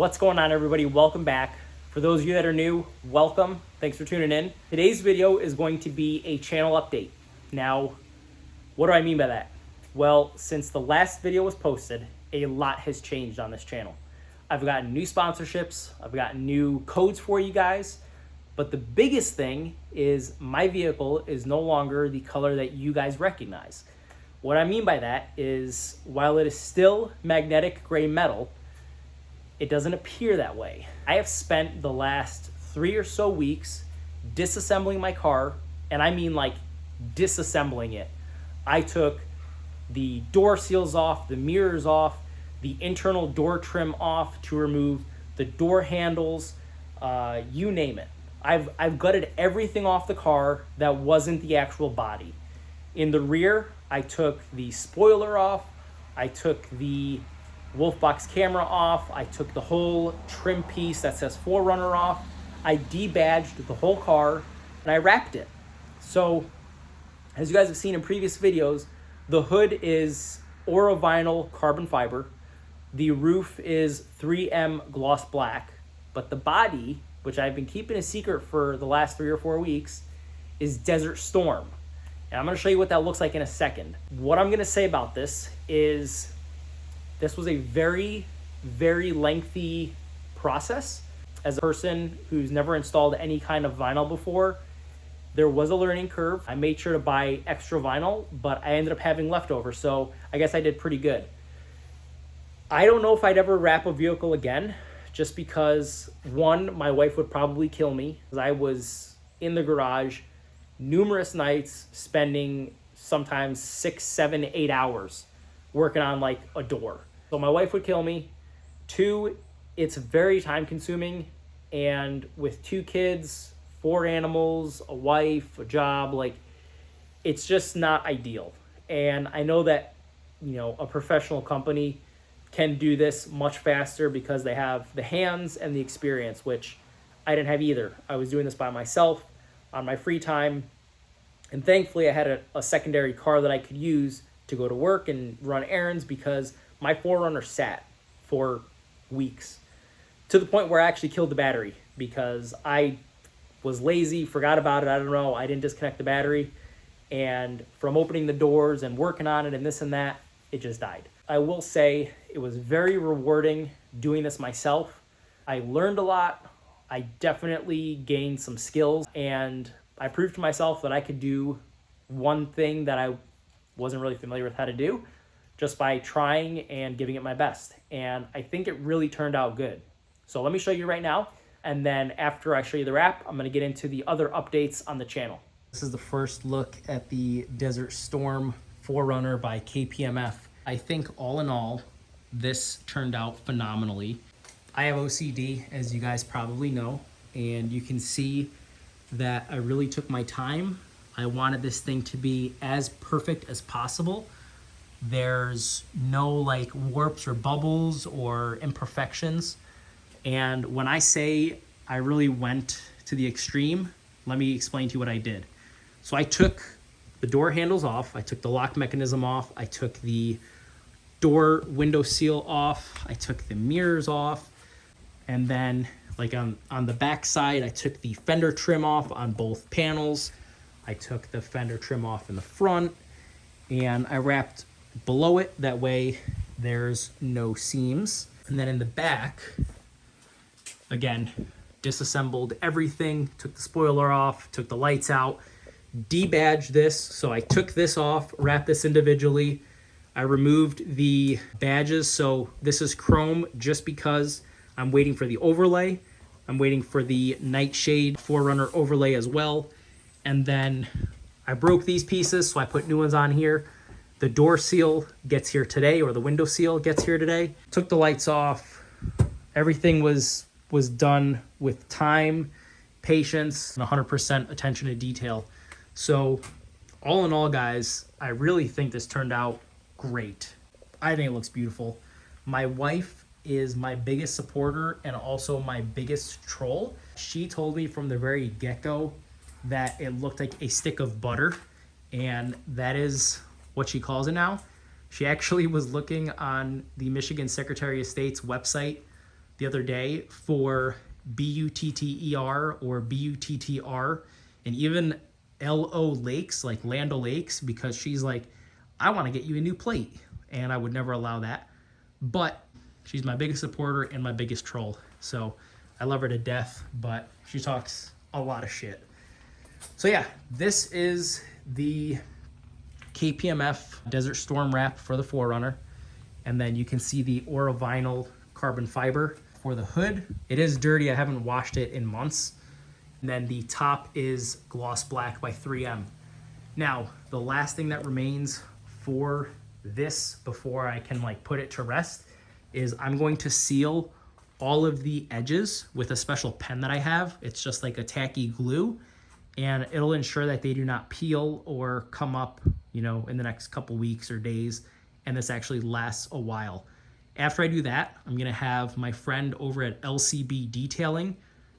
What's going on, everybody? Welcome back. For those of you that are new, welcome. Thanks for tuning in. Today's video is going to be a channel update. Now, what do I mean by that? Well, since the last video was posted, a lot has changed on this channel. I've gotten new sponsorships, I've gotten new codes for you guys, but the biggest thing is my vehicle is no longer the color that you guys recognize. What I mean by that is, while it is still magnetic gray metal, it doesn't appear that way. I have spent the last 3 or so weeks disassembling my car, and I mean like disassembling it. I took the door seals off, the mirrors off, the internal door trim off to remove the door handles, you name it. I've gutted everything off the car that wasn't the actual body. In the rear, I took the spoiler off, I took the wolf box camera off, I took the whole trim piece that says 4Runner off, I debadged the whole car, and I wrapped it. So, as you guys have seen in previous videos, the hood is Orovinyl carbon fiber, the roof is 3M gloss black, but the body, which I've been keeping a secret for the last 3 or 4 weeks, is Desert Storm. And I'm going to show you what that looks like in a second. What I'm going to say about this is this was a very, very lengthy process. As a person who's never installed any kind of vinyl before, there was a learning curve. I made sure to buy extra vinyl, but I ended up having leftover, so I guess I did pretty good. I don't know if I'd ever wrap a vehicle again, just because, one, my wife would probably kill me, because I was in the garage numerous nights spending sometimes 6, 7, 8 hours working on like a door. So my wife would kill me. 2, it's very time consuming, and with 2 kids, 4 animals, a wife, a job, like it's just not ideal. And I know that, you know, a professional company can do this much faster because they have the hands and the experience, which I didn't have either. I was doing this by myself on my free time, and thankfully I had a secondary car that I could use to go to work and run errands, because my 4Runner sat for weeks, to the point where I actually killed the battery because I was lazy, forgot about it, I don't know, I didn't disconnect the battery, and from opening the doors and working on it and this and that, it just died. I will say it was very rewarding doing this myself. I learned a lot, I definitely gained some skills, and I proved to myself that I could do one thing that I wasn't really familiar with how to do, just by trying and giving it my best. And I think it really turned out good. So let me show you right now, and then after I show you the wrap, I'm gonna get into the other updates on the channel. This is the first look at the Desert Storm 4Runner by KPMF. I think all in all, this turned out phenomenally. I have OCD, as you guys probably know, and you can see that I really took my time. I wanted this thing to be as perfect as possible. There's no like warps or bubbles or imperfections. And when I say I really went to the extreme, let me explain to you what I did. So I took the door handles off, I took the lock mechanism off, I took the door window seal off, I took the mirrors off, and then like on the back side, I took the fender trim off on both panels. I took the fender trim off in the front, and I wrapped below it, that way there's no seams. And then in the back, again, disassembled everything, took the spoiler off, took the lights out, debadged this. So I took this off, wrapped this individually. I removed the badges, so this is chrome just because I'm waiting for the overlay. I'm waiting for the Nightshade 4Runner overlay as well. And then I broke these pieces, so I put new ones on here. The door seal gets here today, or the window seal gets here today. Took the lights off. Everything was done with time, patience, and 100% attention to detail. So all in all, guys, I really think this turned out great. I think it looks beautiful. My wife is my biggest supporter and also my biggest troll. She told me from the very get-go that it looked like a stick of butter, and that is what she calls it now. She actually was looking on the Michigan Secretary of State's website the other day for BUTTER or BUTTR, and even LO Lakes, like Land O'Lakes, because she's like, I want to get you a new plate. And I would never allow that. But she's my biggest supporter and my biggest troll. So I love her to death, but she talks a lot of shit. So yeah, this is the KPMF Desert Storm wrap for the 4Runner. And then you can see the Aura Vinyl carbon fiber for the hood. It is dirty. I haven't washed it in months. And then the top is gloss black by 3M. Now, the last thing that remains for this before I can like put it to rest is I'm going to seal all of the edges with a special pen that I have. It's just like a tacky glue, and it'll ensure that they do not peel or come up, you know, in the next couple weeks or days, and this actually lasts a while. After I do that, I'm gonna have my friend over at LCB Detailing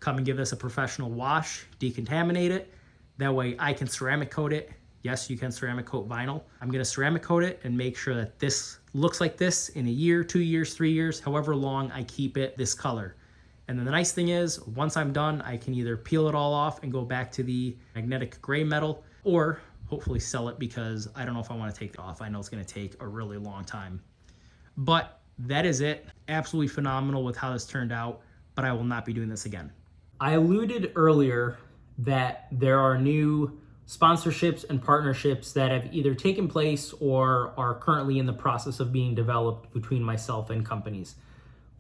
come and give this a professional wash, decontaminate it. That way I can ceramic coat it. Yes, you can ceramic coat vinyl. I'm gonna ceramic coat it and make sure that this looks like this in a year, 2 years, 3 years, however long I keep it this color. And then the nice thing is, once I'm done, I can either peel it all off and go back to the magnetic gray metal, or hopefully sell it, because I don't know if I want to take it off. I know it's gonna take a really long time. But that is it. Absolutely phenomenal with how this turned out, but I will not be doing this again. I alluded earlier that there are new sponsorships and partnerships that have either taken place or are currently in the process of being developed between myself and companies.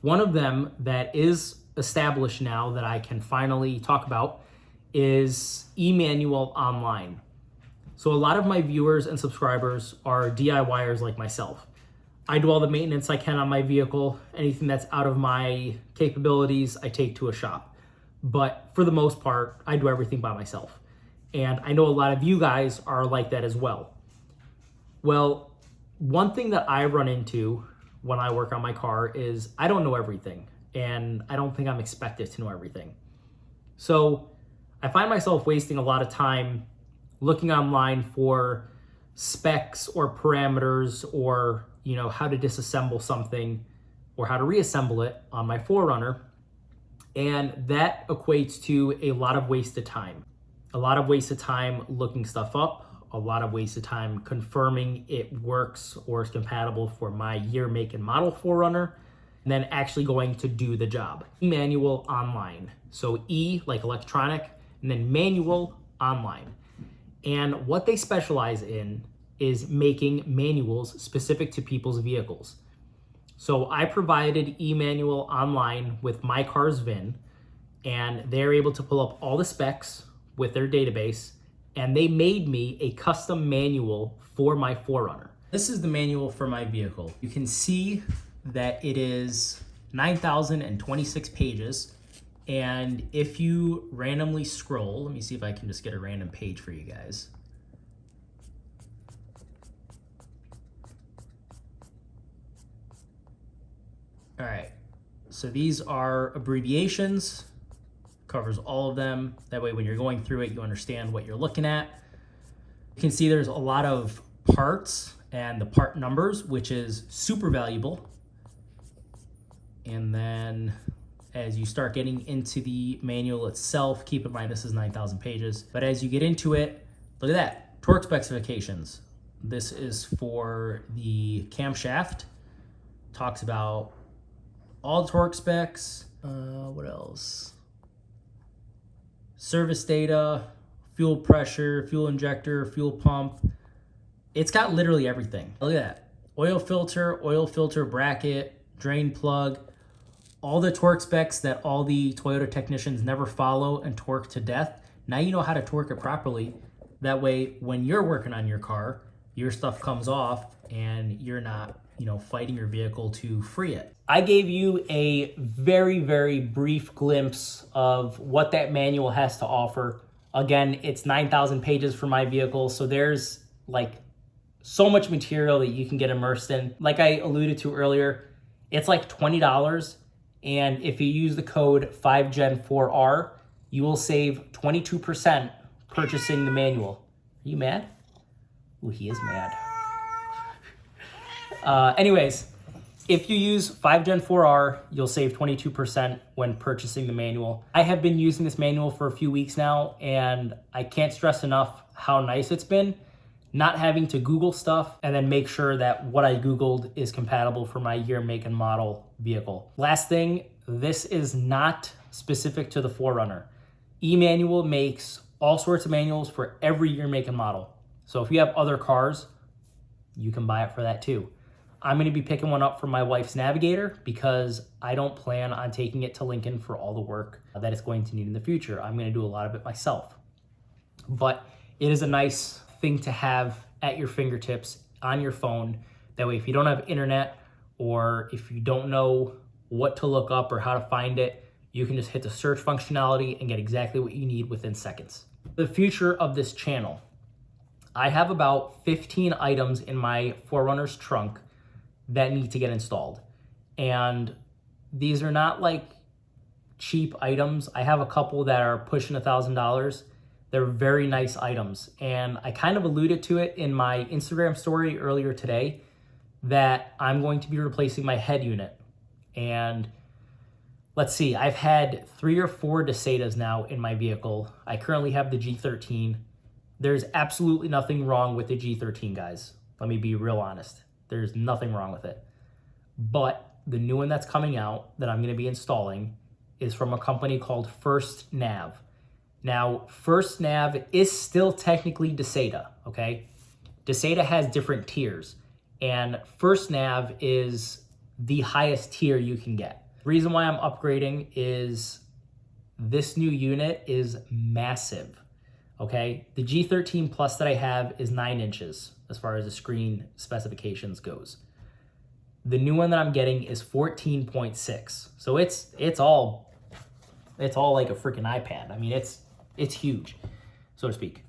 One of them that is established now that I can finally talk about is Emanual Online. So a lot of my viewers and subscribers are DIYers like myself. I do all the maintenance I can on my vehicle. Anything that's out of my capabilities, I take to a shop. But for the most part, I do everything by myself. And I know a lot of you guys are like that as well. Well, one thing that I run into when I work on my car is I don't know everything, and I don't think I'm expected to know everything. So I find myself wasting a lot of time looking online for specs or parameters, or how to disassemble something or how to reassemble it on my 4Runner. And that equates to a lot of wasted time. A lot of wasted time looking stuff up, a lot of wasted time confirming it works or is compatible for my year, make, and model 4Runner, and then actually going to do the job. Emanual Online. So E like electronic, and then Manual Online. And what they specialize in is making manuals specific to people's vehicles. So I provided Emanual Online with my car's VIN, and they're able to pull up all the specs with their database, and they made me a custom manual for my 4Runner. This is the manual for my vehicle. You can see that it is 9,026 pages, and if you randomly scroll, let me see if I can just get a random page for you guys. All right, so these are abbreviations, covers all of them. That way when you're going through it, you understand what you're looking at. You can see there's a lot of parts and the part numbers, which is super valuable. And then as you start getting into the manual itself, keep in mind this is 9,000 pages, but as you get into it, look at that, torque specifications. This is for the camshaft, talks about all the torque specs. What else? Service data, fuel pressure, fuel injector, fuel pump. It's got literally everything. Look at that. Oil filter bracket, drain plug, all the torque specs that all the Toyota technicians never follow and torque to death. Now you know how to torque it properly. That way, when you're working on your car, your stuff comes off and you're not, fighting your vehicle to free it. I gave you a very, very brief glimpse of what that manual has to offer. Again, it's 9,000 pages for my vehicle, so there's so much material that you can get immersed in. Like I alluded to earlier, it's like $20, and if you use the code 5Gen4R, you will save 22% purchasing the manual. Are you mad? Ooh, he is mad. Anyways, If you use 5 Gen 4R, you'll save 22% when purchasing the manual. I have been using this manual for a few weeks now, and I can't stress enough how nice it's been. Not having to Google stuff and then make sure that what I Googled is compatible for my year, make, and model vehicle. Last thing, this is not specific to the 4Runner. Emanual makes all sorts of manuals for every year, make, and model. So if you have other cars, you can buy it for that too. I'm gonna be picking one up for my wife's Navigator because I don't plan on taking it to Lincoln for all the work that it's going to need in the future. I'm gonna do a lot of it myself. But it is a nice thing to have at your fingertips on your phone. That way, if you don't have internet or if you don't know what to look up or how to find it, you can just hit the search functionality and get exactly what you need within seconds. The future of this channel. I have about 15 items in my 4Runner's trunk that need to get installed. And these are not like cheap items. I have a couple that are pushing $1,000. They're very nice items. And I kind of alluded to it in my Instagram story earlier today that I'm going to be replacing my head unit. And let's see, I've had 3 or 4 DeSatas now in my vehicle. I currently have the G13. There's absolutely nothing wrong with the G13, guys. Let me be real honest. There's nothing wrong with it. But the new one that's coming out that I'm going to be installing is from a company called First Nav. Now, First Nav is still technically DeSata, okay? DeSata has different tiers, and First Nav is the highest tier you can get. The reason why I'm upgrading is this new unit is massive, okay? The G13 Plus that I have is 9 inches as far as the screen specifications goes. The new one that I'm getting is 14.6. So it's all like a freaking iPad. I mean, it's huge, so to speak.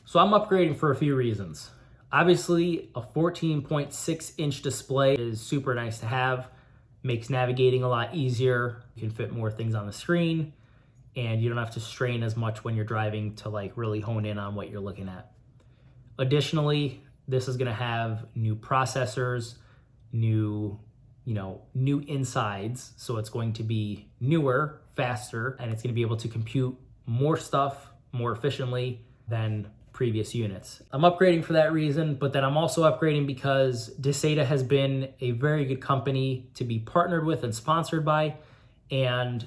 So I'm upgrading for a few reasons. Obviously, a 14.6 inch display is super nice to have, makes navigating a lot easier. You can fit more things on the screen, and you don't have to strain as much when you're driving to like really hone in on what you're looking at. Additionally, this is gonna have new processors, new insides, so it's going to be newer, faster, and it's gonna be able to compute more stuff more efficiently than previous units. I'm upgrading for that reason, but then I'm also upgrading because DeSata has been a very good company to be partnered with and sponsored by, and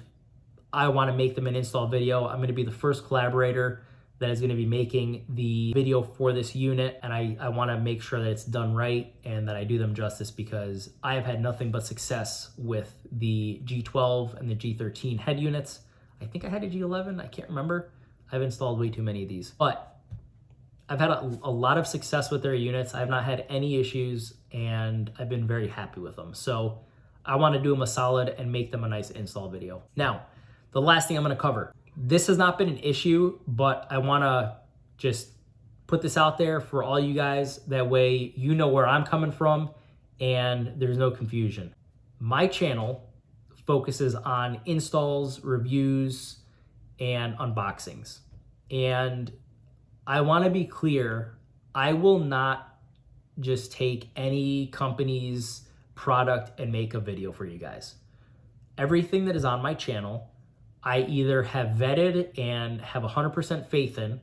I want to make them an install video. I'm going to be the first collaborator that is going to be making the video for this unit, and I want to make sure that it's done right and that I do them justice because I have had nothing but success with the G12 and the G13 head units. I think I had a G11, I can't remember. I've installed way too many of these, but I've had a lot of success with their units. I've not had any issues, and I've been very happy with them. So I want to do them a solid and make them a nice install video. Now, the last thing I'm going to cover. This has not been an issue, but I want to just put this out there for all you guys. That way you know where I'm coming from and there's no confusion. My channel focuses on installs, reviews, and unboxings. And I want to be clear, I will not just take any company's product and make a video for you guys. Everything that is on my channel, I either have vetted and have 100% faith in,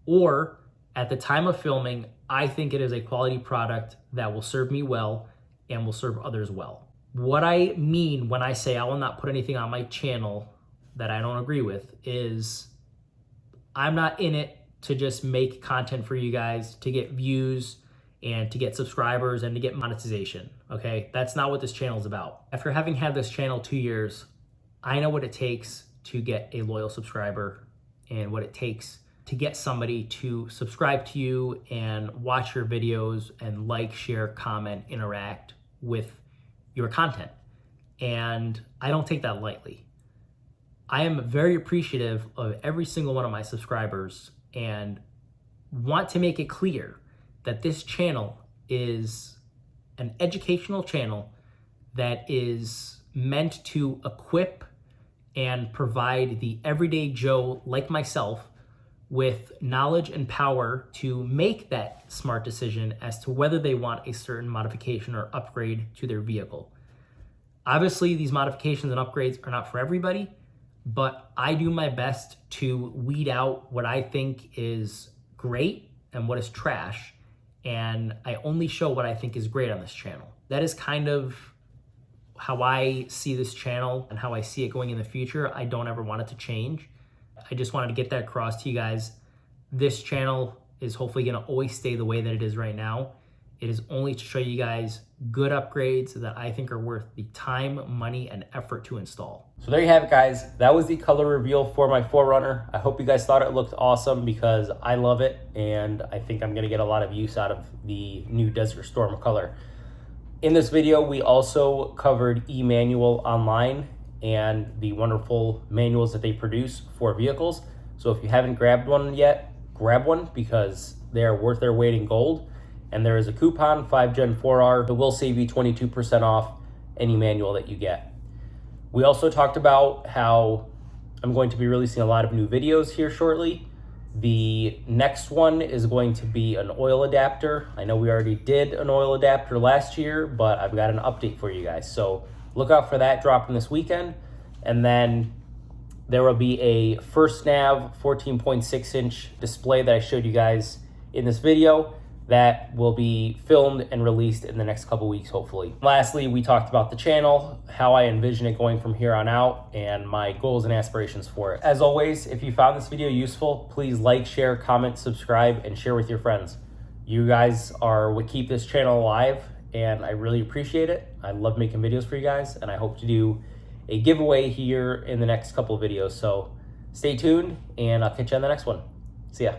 or at the time of filming, I think it is a quality product that will serve me well and will serve others well. What I mean when I say I will not put anything on my channel that I don't agree with is I'm not in it to just make content for you guys to get views and to get subscribers and to get monetization, okay? That's not what this channel is about. After having had this channel 2 years, I know what it takes to get a loyal subscriber and what it takes to get somebody to subscribe to you and watch your videos and like, share, comment, interact with your content. And I don't take that lightly. I am very appreciative of every single one of my subscribers and want to make it clear that this channel is an educational channel that is meant to equip and provide the everyday Joe like myself with knowledge and power to make that smart decision as to whether they want a certain modification or upgrade to their vehicle. Obviously, these modifications and upgrades are not for everybody, but I do my best to weed out what I think is great and what is trash. And I only show what I think is great on this channel. That is kind of how I see this channel and how I see it going in the future. I don't ever want it to change. I just wanted to get that across to you guys. This channel is hopefully gonna always stay the way that it is right now. It is only to show you guys good upgrades that I think are worth the time, money, and effort to install. So there you have it, guys. That was the color reveal for my 4Runner. I hope you guys thought it looked awesome because I love it, and I think I'm gonna get a lot of use out of the new Desert Storm color. In this video, we also covered Emanual Online and the wonderful manuals that they produce for vehicles. So if you haven't grabbed one yet, grab one because they are worth their weight in gold. And there is a coupon, 5Gen 4R, that will save you 22% off any manual that you get. We also talked about how I'm going to be releasing a lot of new videos here shortly. The next one is going to be an oil adapter. I know we already did an oil adapter last year, but I've got an update for you guys. So look out for that dropping this weekend. And then there will be a First Nav 14.6-inch display that I showed you guys in this video that will be filmed and released in the next couple weeks, hopefully. Lastly, we talked about the channel, how I envision it going from here on out, and my goals and aspirations for it. As always, if you found this video useful, please like, share, comment, subscribe, and share with your friends. You guys are what keep this channel alive, and I really appreciate it. I love making videos for you guys, and I hope to do a giveaway here in the next couple of videos. So stay tuned, and I'll catch you on the next one. See ya.